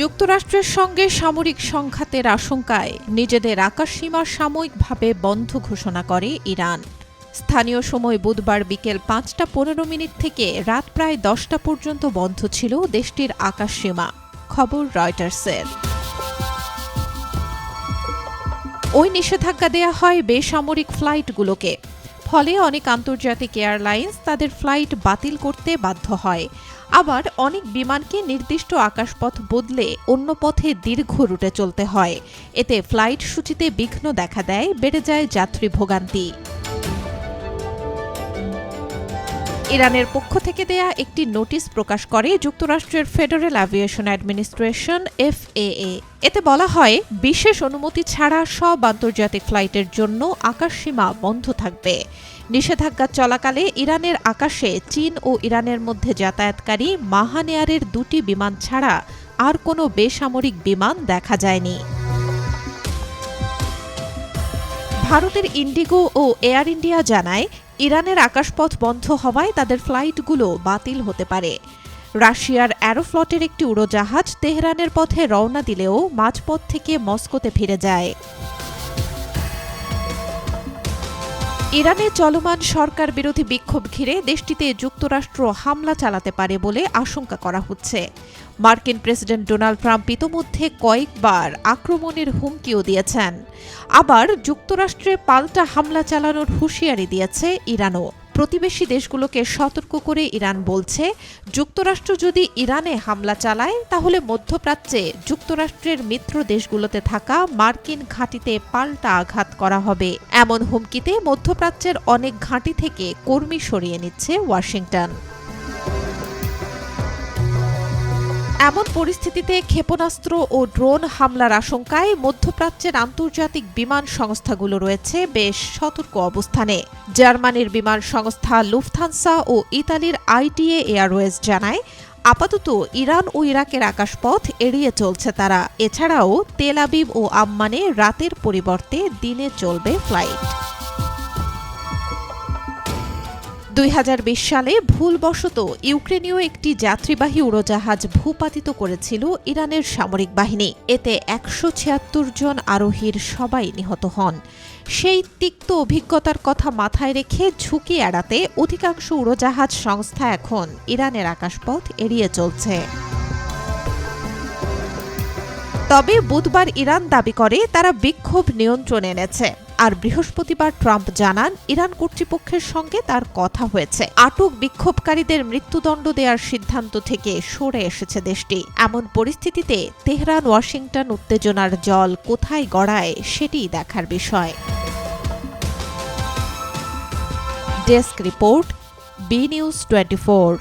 যুক্তরাষ্ট্রের সঙ্গে সামরিক সংঘাতের আশঙ্কায় নিজেদের আকাশসীমা সাময়িকভাবে বন্ধ ঘোষণা করে ইরান। স্থানীয় সময় বুধবার বিকেল ৫টা ১৫ থেকে রাত প্রায় ১০টা পর্যন্ত বন্ধ ছিল দেশটির আকাশসীমা, খবর রয়টার্সের। ওই নিষেধাজ্ঞা দেয়া হয় বেসামরিক ফ্লাইটগুলোকে। ফলে অনেক আন্তর্জাতিক এয়ারলাইন্স তাদের ফ্লাইট বাতিল করতে বাধ্য হয়। আবার অনেক বিমানকে নির্দিষ্ট আকাশপথ বদলে অন্য পথে দীর্ঘ রুটে চলতে হয়। এতে ফ্লাইট সূচিতে বিঘ্ন দেখা দেয়, বেড়ে যায় যাত্রী ভোগান্তি। ইরানের পক্ষ থেকে দেয়া একটি নোটিশ প্রকাশ করে যুক্তরাষ্ট্রের ফেডারেল অ্যাভিয়েশন অ্যাডমিনিস্ট্রেশন FAA। এতে বলা হয়, বিশেষ অনুমতি ছাড়া সব আন্তর্জাতিক ফ্লাইটের জন্য আকাশসীমা বন্ধ থাকবে। নিষেধাজ্ঞা চলাকালে ইরানের আকাশে চীন ও ইরানের মধ্যে যাতায়াতকারী মাহান এয়ারের ২টি বিমান ছাড়া আর কোনো বেসামরিক বিমান দেখা যায়নি। ভারতের ইন্ডিগো ও এয়ার ইন্ডিয়া জানায়, ইরানের আকাশপথ বন্ধ হওয়ায় তাদের ফ্লাইটগুলো বাতিল হতে পারে। রাশিয়ার অ্যারোফ্লটের একটি উড়োজাহাজ তেহরানের পথে রওনা দিলেও মাঝপথ থেকে মস্কোতে ফিরে যায়। ইরানে চলমান সরকার বিরোধী বিক্ষোভ ঘিরে দেশটিতে যুক্তরাষ্ট্র হামলা চালাতে পারে বলে আশঙ্কা করা হচ্ছে। মার্কিন প্রেসিডেন্ট ডোনাল্ড ট্রাম্প ইতোমধ্যে কয়েকবার আক্রমণের হুমকিও দিয়েছেন। আবার যুক্তরাষ্ট্রে পাল্টা হামলা চালানোর হুঁশিয়ারি দিয়েছে ইরানও। প্রতিবেশী দেশগুলোকে সতর্ক করে ইরান বলছে, যুক্তরাষ্ট্র যদি ইরানে হামলা চালায় তাহলে মধ্যপ্রাচ্যে যুক্তরাষ্ট্রের মিত্র দেশগুলোতে থাকা মার্কিন ঘাঁটিতে পাল্টা আঘাত করা হবে। এমন হুমকিতে মধ্যপ্রাচ্যের অনেক ঘাঁটি থেকে কর্মী সরিয়ে নিচ্ছে ওয়াশিংটন। এমন পরিস্থিতিতে ক্ষেপণাস্ত্র ও ড্রোন হামলার আশঙ্কায় মধ্যপ্রাচ্যের আন্তর্জাতিক বিমান সংস্থাগুলো রয়েছে বেশ সতর্ক অবস্থানে। জার্মানির বিমান সংস্থা লুফথানসা ও ইতালির ITA এয়ারওয়েজ জানায়, আপাতত ইরান ও ইরাকের আকাশপথ এড়িয়ে চলছে তারা। এছাড়াও তেল আবিব ও আম্মানে রাতের পরিবর্তে দিনে চলবে ফ্লাইট। ২০২০ সালে ভুলবশত ইউক্রেনীয় একটি যাত্রীবাহী উড়োজাহাজ ভূপাতিত করেছিল ইরানের সামরিক বাহিনী। এতে ১৭৬ জন আরোহীর সবাই নিহত হন। সেই তিক্ত অভিজ্ঞতার কথা মাথায় রেখে ঝুঁকি এড়াতে অধিকাংশ উড়োজাহাজ সংস্থা এখন ইরানের আকাশপথ এড়িয়ে চলছে। তবে বুধবার ইরান দাবি করে তারা বিক্ষোভ নিয়ন্ত্রণে এনেছে। আর বৃহস্পতিবার ট্রাম্প জানান, ইরান কর্তৃপক্ষের সঙ্গে তার কথা হয়েছে। আটক বিক্ষোভকারীদের মৃত্যুদণ্ড দেওয়ার সিদ্ধান্ত থেকে সরে এসেছে দেশটি। এমন পরিস্থিতিতে তেহরান ওয়াশিংটন উত্তেজনার জল কোথায় গড়ায় সেটিই দেখার বিষয়। Desk report, B news 24।